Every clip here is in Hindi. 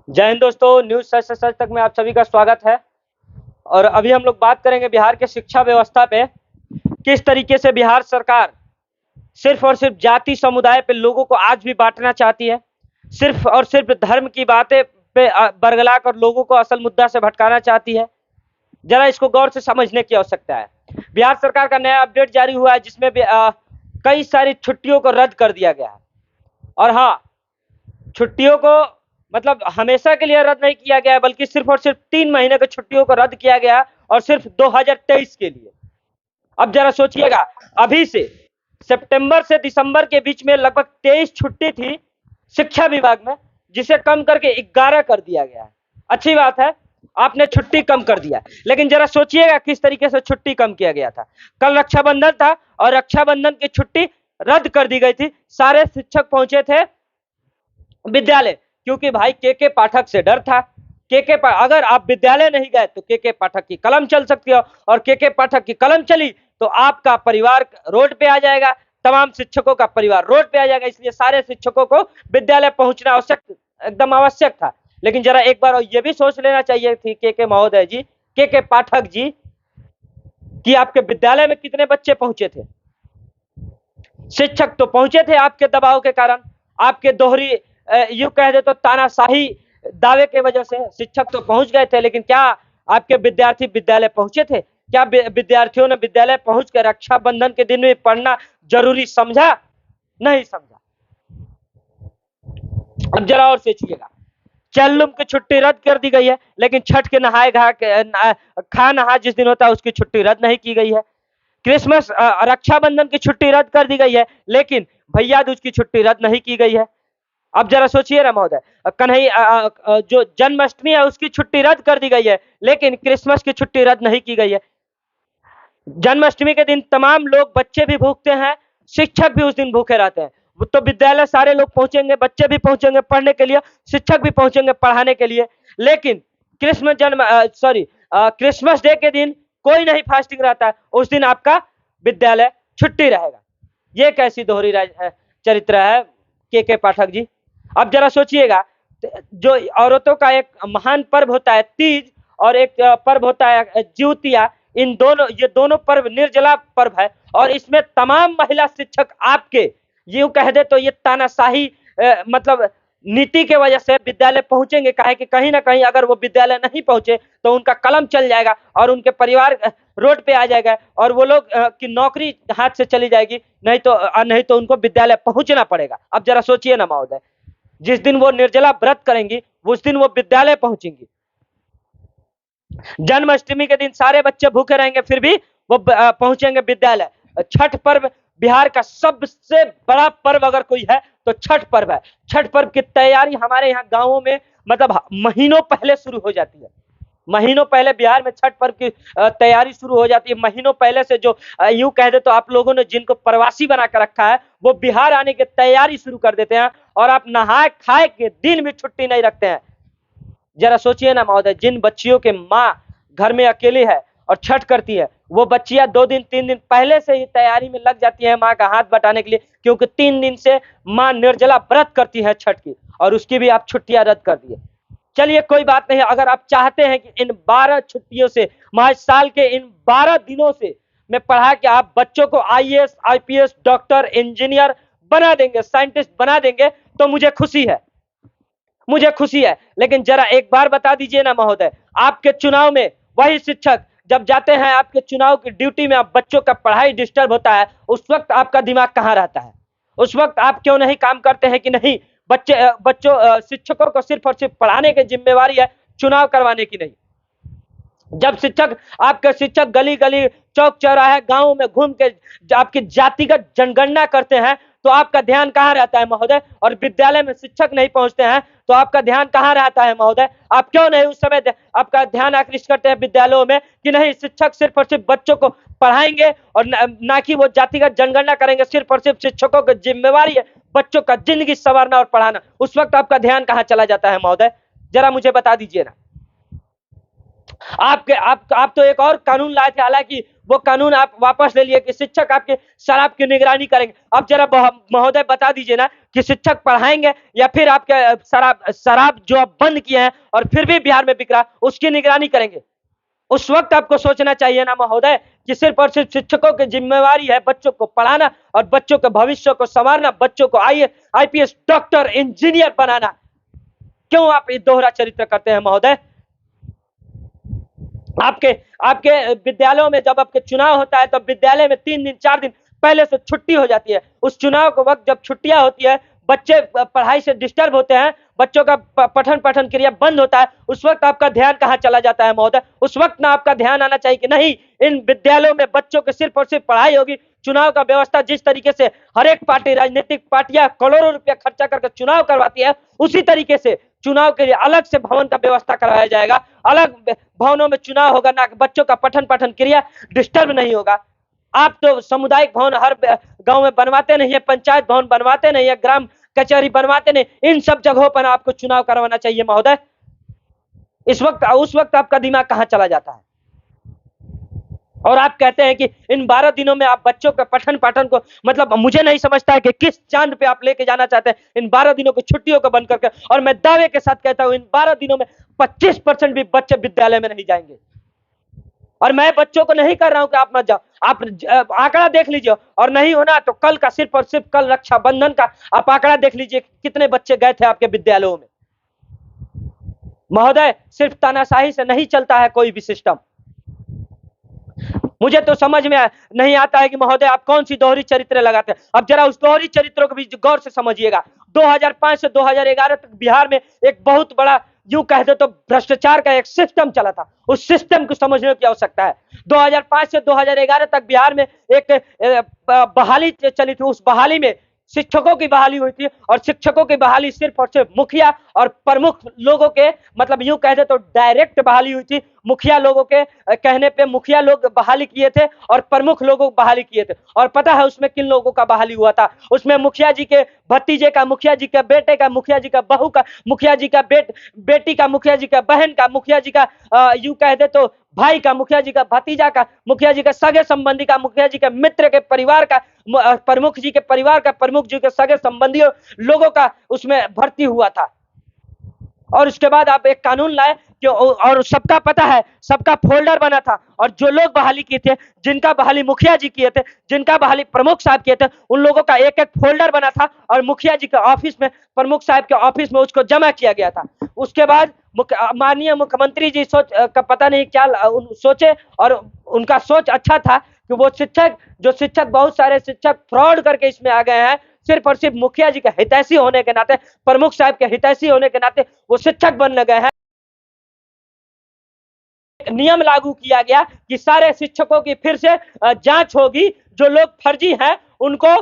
जय हिंद दोस्तों, न्यूज़ सच से सच तक में आप सभी का स्वागत है। और अभी हम लोग बात करेंगे बिहार के शिक्षा व्यवस्था पे। किस तरीके से बिहार सरकार सिर्फ और सिर्फ जाति समुदाय पे लोगों को आज भी बांटना चाहती है। सिर्फ और सिर्फ धर्म की बातें पे बरगला कर लोगों को असल मुद्दा से भटकाना चाहती है। जरा इसको गौर से समझने की आवश्यकता है। बिहार सरकार का नया अपडेट जारी हुआ है जिसमें कई सारी छुट्टियों को रद्द कर दिया गया है। और हाँ, छुट्टियों को मतलब हमेशा के लिए रद्द नहीं किया गया है, बल्कि सिर्फ और सिर्फ 3 महीने की छुट्टियों को रद्द किया गया और सिर्फ 2023 के लिए। अब जरा सोचिएगा, अभी से सितंबर से दिसंबर के बीच में लगभग 23 छुट्टी थी शिक्षा विभाग में, जिसे कम करके 11 कर दिया गया है। अच्छी बात है, आपने छुट्टी कम कर दिया, लेकिन जरा सोचिएगा किस तरीके से छुट्टी कम किया गया था। कल रक्षाबंधन था और रक्षाबंधन की छुट्टी रद्द कर दी गई थी। सारे शिक्षक पहुंचे थे विद्यालय, क्योंकि भाई के पाठक से डर था। अगर आप विद्यालय नहीं गए तो के पाठक की कलम चल सकती है, और के पाठक की कलम चली तो आपका परिवार रोड पे आ जाएगा, तमाम शिक्षकों का परिवार रोड पे आ जाएगा। इसलिए सारे शिक्षकों को विद्यालय पहुंचना आवश्यक, एकदम आवश्यक था। लेकिन जरा एक बार ये भी सोच लेना चाहिए थी के महोदय जी, के पाठक जी, कि आपके विद्यालय में कितने बच्चे पहुंचे थे। शिक्षक तो पहुंचे थे आपके दबाव के कारण, आपके दोहरी यूं कह दे तो तानाशाही दावे की वजह से शिक्षक तो पहुंच गए थे। लेकिन क्या आपके विद्यार्थी विद्यालय पहुंचे थे? क्या विद्यार्थियों ने विद्यालय पहुंचकर रक्षाबंधन के दिन में पढ़ना जरूरी समझा? नहीं समझा। अब जरा और सोचिएगा, चल्लुम की छुट्टी रद्द कर दी गई है, लेकिन छठ के खा नहा जिस दिन होता है उसकी छुट्टी रद्द नहीं की गई है। क्रिसमस रक्षाबंधन की छुट्टी रद्द कर दी गई है, लेकिन भैया दूज की छुट्टी रद्द नहीं की गई है। अब जरा सोचिए ना महोदय, जो जन्माष्टमी है उसकी छुट्टी रद्द कर दी गई है, लेकिन क्रिसमस की छुट्टी रद्द नहीं की गई है। जन्माष्टमी के दिन तमाम लोग, बच्चे भी भूखते हैं, शिक्षक भी उस दिन भूखे रहते हैं। तो विद्यालय सारे लोग पहुंचेंगे, बच्चे भी पहुंचेंगे पढ़ने के लिए, शिक्षक भी पहुंचेंगे पढ़ाने के लिए। लेकिन क्रिसमस डे के दिन कोई नहीं फास्टिंग रहता है, उस दिन आपका विद्यालय छुट्टी रहेगा। ये कैसी दोहरी चरित्र है के पाठक जी। अब जरा सोचिएगा, जो औरतों का एक महान पर्व होता है तीज, और एक पर्व होता है ज्योतिया, ये दोनों पर्व निर्जला पर्व है, और इसमें तमाम महिला शिक्षक आपके यूं कह दे तो ये तानाशाही मतलब नीति के वजह से विद्यालय पहुंचेंगे। काहे कि कहीं ना कहीं अगर वो विद्यालय नहीं पहुंचे तो उनका कलम चल जाएगा और उनके परिवार रोड पे आ जाएगा, और वो लोग की नौकरी हाथ से चली जाएगी। नहीं तो उनको विद्यालय पहुंचना पड़ेगा। अब जरा सोचिए ना महोदय, जिस दिन वो निर्जला व्रत करेंगी उस दिन वो विद्यालय पहुंचेंगी। जन्माष्टमी के दिन सारे बच्चे भूखे रहेंगे, फिर भी वो पहुंचेंगे विद्यालय। छठ पर्व बिहार का सबसे बड़ा पर्व अगर कोई है तो छठ पर्व है। छठ पर्व की तैयारी हमारे यहाँ गांवों में मतलब महीनों पहले शुरू हो जाती है। महीनों पहले बिहार में छठ पर्व की तैयारी शुरू हो जाती है। महीनों पहले से जो यूं कह दे तो आप लोगों ने जिनको प्रवासी बना कर रखा है वो बिहार आने की तैयारी शुरू कर देते हैं, और आप नहाए खाए के दिन भी छुट्टी नहीं रखते हैं। जरा सोचिए ना महोदय, जिन बच्चियों के माँ घर में अकेली है और छठ करती है, वो बच्चियां 2 दिन 3 दिन पहले से ही तैयारी में लग जाती है माँ का हाथ बटाने के लिए, क्योंकि 3 दिन से माँ निर्जला व्रत करती है छठ की, और उसकी भी आप छुट्टियां रद्द कर दिए। चलिए कोई बात नहीं, अगर आप चाहते हैं कि इन 12 छुट्टियों से, महाज साल के इन 12 दिनों से मैं पढ़ा के आप बच्चों को आईएएस आईपीएस डॉक्टर इंजीनियर बना देंगे, साइंटिस्ट बना देंगे, तो मुझे खुशी है, मुझे खुशी है। लेकिन जरा एक बार बता दीजिए ना महोदय, आपके चुनाव में वही शिक्षक जब जाते हैं आपके चुनाव की ड्यूटी में, आप बच्चों का पढ़ाई डिस्टर्ब होता है, उस वक्त आपका दिमाग कहाँ रहता है? उस वक्त आप क्यों नहीं काम करते हैं कि नहीं बच्चों शिक्षकों को सिर्फ और सिर्फ पढ़ाने की जिम्मेवारी है, चुनाव करवाने की नहीं। जब आपके शिक्षक गली गली चौक चौराहे गांवों में घूम के आपकी जातिगत जनगणना करते हैं, तो आपका ध्यान कहाँ रहता है महोदय? और विद्यालय में शिक्षक नहीं पहुंचते हैं तो आपका ध्यान कहाँ रहता है महोदय? आप क्यों नहीं उस समय आपका ध्यान आकृष्ट करते हैं विद्यालयों में कि नहीं शिक्षक सिर्फ और सिर्फ बच्चों को पढ़ाएंगे और ना कि वो जातिगत जनगणना करेंगे? सिर्फ और सिर्फ शिक्षकों की जिम्मेवारी है बच्चों का जिंदगी संवारना और पढ़ाना। उस वक्त आपका ध्यान कहाँ चला जाता है महोदय? जरा मुझे बता दीजिए ना। आप तो एक और कानून लाए थे, हालांकि वो कानून आप वापस ले लिए कि शिक्षक आपके शराब की निगरानी करेंगे। अब जरा महोदय बता दीजिए ना कि शिक्षक पढ़ाएंगे या फिर आपके शराब शराब जो आप बंद किए हैं और फिर भी बिहार में बिक रहा, उसकी निगरानी करेंगे। उस वक्त आपको सोचना चाहिए ना महोदय कि सिर्फ और सिर्फ शिक्षकों की जिम्मेवारी है बच्चों को पढ़ाना और बच्चों के भविष्य को संवारना, बच्चों को आईपीएस, डॉक्टर, इंजीनियर बनाना। क्यों आप ये दोहरा चरित्र करते हैं महोदय? आपके आपके विद्यालयों में जब आपके चुनाव होता है तो विद्यालय में 3 दिन 4 दिन पहले से छुट्टी हो जाती है। उस चुनाव के वक्त जब छुट्टियां होती है, बच्चे पढ़ाई से डिस्टर्ब होते हैं, बच्चों का पठन क्रिया बंद होता है, उस वक्त आपका ध्यान कहाँ चला जाता है महोदय? उस वक्त ना आपका ध्यान आना चाहिए कि नहीं, इन विद्यालयों में बच्चों के सिर्फ और सिर्फ पढ़ाई होगी। चुनाव का व्यवस्था जिस तरीके से हर एक पार्टी, राजनीतिक पार्टियां करोड़ों रुपया खर्चा करके चुनाव करवाती है, उसी तरीके से चुनाव के लिए अलग से भवन का व्यवस्था कराया जाएगा। अलग भवनों में चुनाव होगा, ना बच्चों का पठन क्रिया डिस्टर्ब नहीं होगा। आप तो सामुदायिक भवन हर गांव में बनवाते नहीं है, पंचायत भवन बनवाते नहीं है, ग्राम कचहरी बनवाते नहीं, इन सब जगहों पर आपको चुनाव करवाना चाहिए महोदय। उस वक्त आपका दिमाग कहां चला जाता है? और आप कहते हैं कि इन 12 दिनों में आप बच्चों के पठन पाठन को, मतलब मुझे नहीं समझता है कि किस चांद पे आप लेके जाना चाहते हैं इन 12 दिनों की छुट्टियों को बंद करके। और मैं दावे के साथ कहता हूं इन 12 दिनों में 25% भी बच्चे विद्यालय में नहीं जाएंगे। और मैं बच्चों को नहीं कर रहा हूं कि आप मत जाओ, आप आंकड़ा देख लीजिए, और नहीं होना तो कल का, सिर्फ और सिर्फ कल रक्षाबंधन का आप आंकड़ा देख लीजिए कितने बच्चे गए थे आपके विद्यालयों में। महोदय, सिर्फ तानाशाही से नहीं चलता है कोई भी सिस्टम। मुझे तो समझ में नहीं आता है कि महोदय आप कौन सी दोहरी चरित्र लगाते हैं। अब जरा उस दोहरी चरित्रों को भी गौर से समझिएगा। 2005 से 2011 तक बिहार में एक बहुत बड़ा, यूं कह दे तो भ्रष्टाचार का एक सिस्टम चला था। उस सिस्टम को समझने की आवश्यकता है। 2005 से 2011 तक बिहार में एक बहाली चली थी। उस बहाली में शिक्षकों की बहाली हुई थी, और शिक्षकों की बहाली सिर्फ और सिर्फ मुखिया और प्रमुख लोगों के, मतलब यूं कह दे तो डायरेक्ट बहाली हुई थी। मुखिया लोगों के कहने पे मुखिया लोग बहाली किए थे और प्रमुख लोगों को बहाली किए थे। और पता है उसमें किन लोगों का बहाली हुआ था? उसमें मुखिया जी के भतीजे का, मुखिया जी के बेटे का, मुखिया जी का बहू का, मुखिया जी का बेटी का, मुखिया जी का बहन का, मुखिया जी का यूं कह दे तो भाई का, मुखिया जी का भतीजा का, मुखिया जी का सगे संबंधी का, मुखिया जी के मित्र के परिवार का, प्रमुख जी के परिवार का, प्रमुख जी के सगे संबंधियों लोगों का उसमें भर्ती हुआ था। और उसके बाद आप एक कानून लाए कि, और सबका पता है, सबका फोल्डर बना था, और जो लोग बहाली किए थे, जिनका बहाली मुखिया जी किए थे, जिनका बहाली प्रमुख साहब किए थे, उन लोगों का एक एक फोल्डर बना था और मुखिया जी के ऑफिस में, प्रमुख साहब के ऑफिस में उसको जमा किया गया था। उसके बाद माननीय मुख्यमंत्री जी का पता नहीं क्या सोचे, और उनका सोच अच्छा था कि वो शिक्षक बहुत सारे शिक्षक फ्रॉड करके इसमें आ गए हैं, सिर्फ और सिर्फ मुखिया जी के हितैषी होने के नाते, प्रमुख साहब के हितैषी होने के नाते वो शिक्षक बनने गए हैं। नियम लागू किया गया कि सारे शिक्षकों की फिर से जांच होगी, जो लोग फर्जी हैं उनको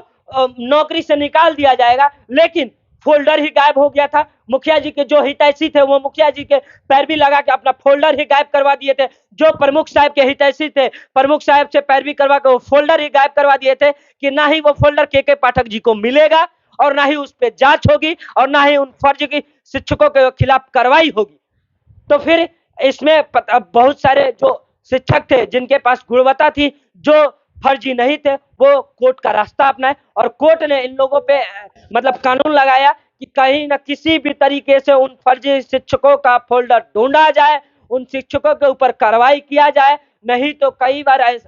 नौकरी से निकाल दिया जाएगा। लेकिन फोल्डर ही गायब हो गया था। मुखिया जी के जो हितैषी थे वो मुखिया जी के पैरवी लगा के अपना फोल्डर ही गायब करवा दिए थे। जो प्रमुख साहब के हितैषी थे, प्रमुख साहब से पैरवी करवा के वो फोल्डर ही गायब करवा दिए थे कि ना ही वो फोल्डर के पाठक जी को मिलेगा, और ना ही उस पर जांच होगी, और ना ही उन फर्जी शिक्षकों के खिलाफ कार्रवाई होगी। तो फिर इसमें बहुत सारे जो शिक्षक थे जिनके पास गुणवत्ता थी, जो फर्जी नहीं थे, वो कोर्ट का रास्ता अपनाए, और कोर्ट ने इन लोगों पे मतलब कानून लगाया कि कहीं ना किसी भी तरीके से उन फर्जी शिक्षकों का फोल्डर ढूंढा जाए, उन शिक्षकों के ऊपर कार्रवाई किया जाए। नहीं तो कई बार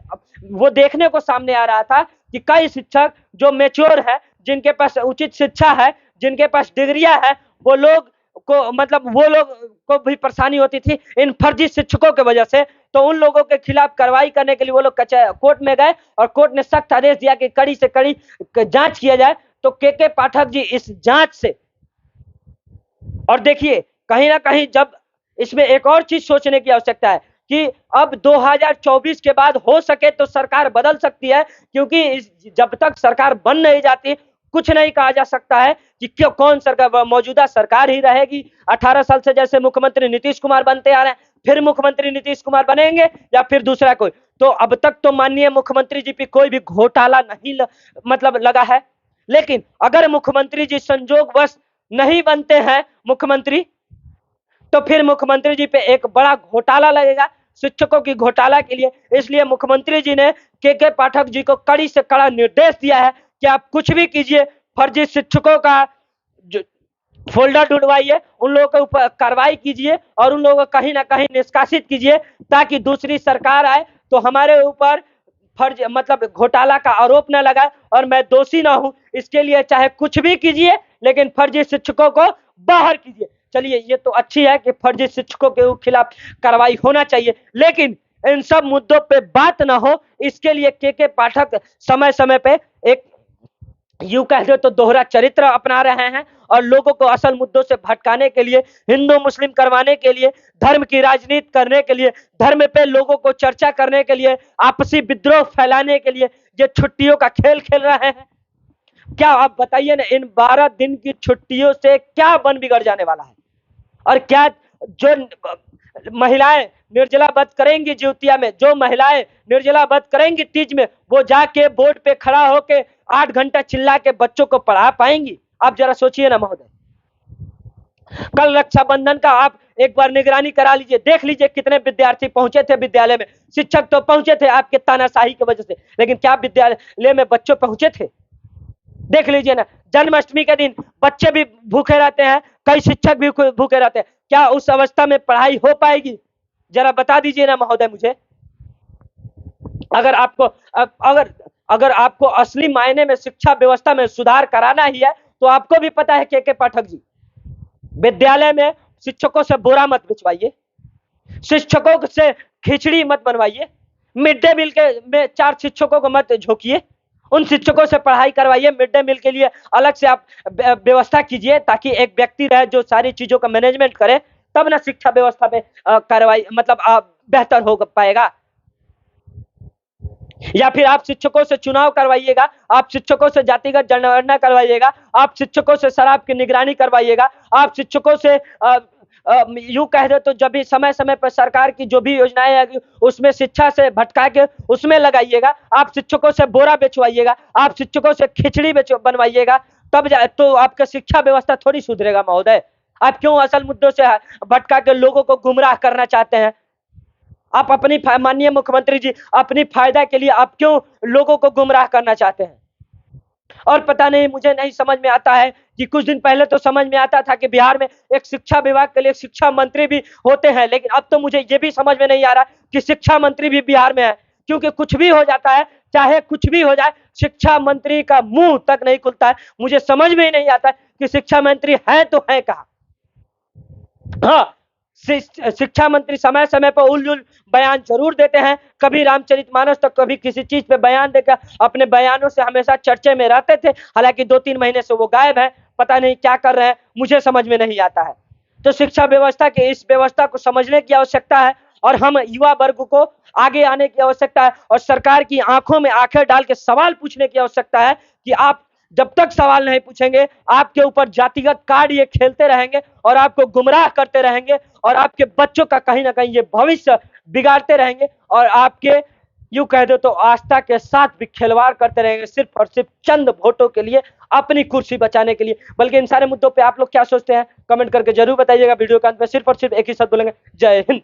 वो देखने को सामने आ रहा था कि कई शिक्षक जो मेच्योर है, जिनके पास उचित शिक्षा है, जिनके पास डिग्रियां है, वो लोग को भी परेशानी होती थी इन फर्जी शिक्षकों की वजह से। तो उन लोगों के खिलाफ कार्रवाई करने के लिए वो लोग कोर्ट में गए, और कोर्ट ने सख्त आदेश दिया कि कड़ी से कड़ी जांच किया जाए। तो के पाठक जी इस जांच से, और देखिए कहीं ना कहीं जब इसमें एक और चीज सोचने की आवश्यकता है कि अब 2024 के बाद हो सके तो सरकार बदल सकती है, क्योंकि जब तक सरकार बन नहीं जाती कुछ नहीं कहा जा सकता है कि क्यों कौन सरकार, मौजूदा सरकार ही रहेगी। 18 साल से जैसे मुख्यमंत्री नीतीश कुमार बनते आ रहे हैं, फिर मुख्यमंत्री नीतीश कुमार बनेंगे या फिर दूसरा कोई। तो अब तक तो माननीय मुख्यमंत्री जी पे कोई भी घोटाला नहीं मतलब लगा है। लेकिन अगर मुख्यमंत्री जी संजोगवश नहीं बनते हैं मुख्यमंत्री, तो फिर मुख्यमंत्री जी पे एक बड़ा घोटाला लगेगा। शिक्षकों की घोटाला के लिए। इसलिए मुख्यमंत्री जी ने के पाठक जी को कड़ी से कड़ा निर्देश दिया है कि आप कुछ भी कीजिए, फर्जी शिक्षकों का जो फोल्डर ढूंढवाइए, उन लोगों के ऊपर कार्रवाई कीजिए और उन लोगों को कहीं ना कहीं निष्कासित कीजिए, ताकि दूसरी सरकार आए तो हमारे ऊपर फर्ज मतलब घोटाला का आरोप न लगाए और मैं दोषी ना हूं। इसके लिए चाहे कुछ भी कीजिए, लेकिन फर्जी शिक्षकों को बाहर कीजिए। चलिए, ये तो अच्छी है कि फर्जी शिक्षकों के खिलाफ कार्रवाई होना चाहिए, लेकिन इन सब मुद्दों पे बात ना हो, इसके लिए के पाठक समय समय पे एक यूं कह दो तो दोहरा चरित्र अपना रहे हैं और लोगों को असल मुद्दों से भटकाने के लिए, हिंदू मुस्लिम करवाने के लिए, धर्म की राजनीति करने के लिए, धर्म पे लोगों को चर्चा करने के लिए, आपसी विद्रोह फैलाने के लिए ये छुट्टियों का खेल खेल रहे हैं। क्या आप बताइए ना, इन 12 दिन की छुट्टियों से क्या बन बिगड़ जाने वाला है? और क्या जो महिलाएं निर्जला व्रत करेंगी ज्योतिया में, जो महिलाएं निर्जला व्रत करेंगी तीज में, वो जाके बोर्ड पे खड़ा होके 8 घंटा चिल्ला के बच्चों को पढ़ा पाएंगी? आप जरा सोचिए ना महोदय। कल रक्षाबंधन का आप एक बार निगरानी करा लीजिए, देख लीजिए कितने विद्यार्थी पहुंचे थे विद्यालय में। शिक्षक तो पहुंचे थे आपके तानाशाही की वजह से, लेकिन क्या विद्यालय में बच्चों पहुंचे थे? देख लीजिए ना, जन्माष्टमी के दिन बच्चे भी भूखे रहते हैं, कई शिक्षक भी भूखे रहते हैं। क्या उस अवस्था में पढ़ाई हो पाएगी? जरा बता दीजिए ना महोदय मुझे। अगर आपको असली मायने में शिक्षा व्यवस्था में सुधार कराना ही है, तो आपको भी पता है के पाठक जी, विद्यालय में शिक्षकों से बोरा मत बिछवाइए, शिक्षकों से खिचड़ी मत बनवाइए, मिड डे मील के में 4 शिक्षकों को मत झोंकिए, उन शिक्षकों से पढ़ाई करवाइए। मिड डे मील के लिए अलग से आप व्यवस्था कीजिए, ताकि एक व्यक्ति रहे जो सारी चीजों का मैनेजमेंट करे, तब ना शिक्षा व्यवस्था में कार्रवाई मतलब बेहतर हो पाएगा। या फिर आप शिक्षकों से चुनाव करवाइएगा, आप शिक्षकों से जातिगत जनगणना करवाइएगा, आप शिक्षकों से शराब की निगरानी करवाइएगा, आप शिक्षकों से यूं कह दे तो जब भी समय समय पर सरकार की जो भी योजनाएं है उसमें शिक्षा से भटका के उसमें लगाइएगा, आप शिक्षकों से बोरा बेचवाइएगा, आप शिक्षकों से खिचड़ी बनवाइएगा, तब तो आपका शिक्षा व्यवस्था थोड़ी सुधरेगा महोदय। आप क्यों असल मुद्दों से भटका के लोगों को गुमराह करना चाहते हैं? आप अपनी माननीय मुख्यमंत्री जी, अपनी फायदा के लिए आप क्यों लोगों को गुमराह करना चाहते हैं? और पता नहीं, मुझे नहीं समझ में आता है कि कुछ दिन पहले तो समझ में आता था कि बिहार में एक शिक्षा विभाग के लिए शिक्षा मंत्री भी होते हैं, लेकिन अब तो मुझे ये भी समझ में नहीं आ रहा कि शिक्षा मंत्री भी बिहार में है, क्योंकि कुछ भी हो जाता है, चाहे कुछ भी हो जाए, शिक्षा मंत्री का मुंह तक नहीं खुलता है। मुझे समझ में ही नहीं आता कि शिक्षा मंत्री है तो है कहां। हाँ, शिक्षा मंत्री समय समय पर उल बयान जरूर देते हैं, कभी रामचरितमानस तो कभी किसी चीज पे बयान देकर अपने बयानों से हमेशा चर्चे में रहते थे। हालांकि 2-3 महीने से वो गायब है, पता नहीं क्या कर रहे हैं, मुझे समझ में नहीं आता है। तो शिक्षा व्यवस्था के इस व्यवस्था को समझने की आवश्यकता है और हम युवा वर्ग को आगे आने की आवश्यकता है और सरकार की आंखों में आंखें डाल के सवाल पूछने की आवश्यकता है कि आप जब तक सवाल नहीं पूछेंगे, आपके ऊपर जातिगत कार्ड ये खेलते रहेंगे और आपको गुमराह करते रहेंगे और आपके बच्चों का कहीं ना कहीं ये भविष्य बिगाड़ते रहेंगे और आपके यूं कह दो तो आस्था के साथ भी खिलवाड़ करते रहेंगे, सिर्फ और सिर्फ चंद वोटों के लिए, अपनी कुर्सी बचाने के लिए। बल्कि इन सारे मुद्दों पे आप लोग क्या सोचते हैं, कमेंट करके जरूर बताइएगा। वीडियो के अंत में सिर्फ और सिर्फ एक ही शब्द बोलेंगे, जय हिंद।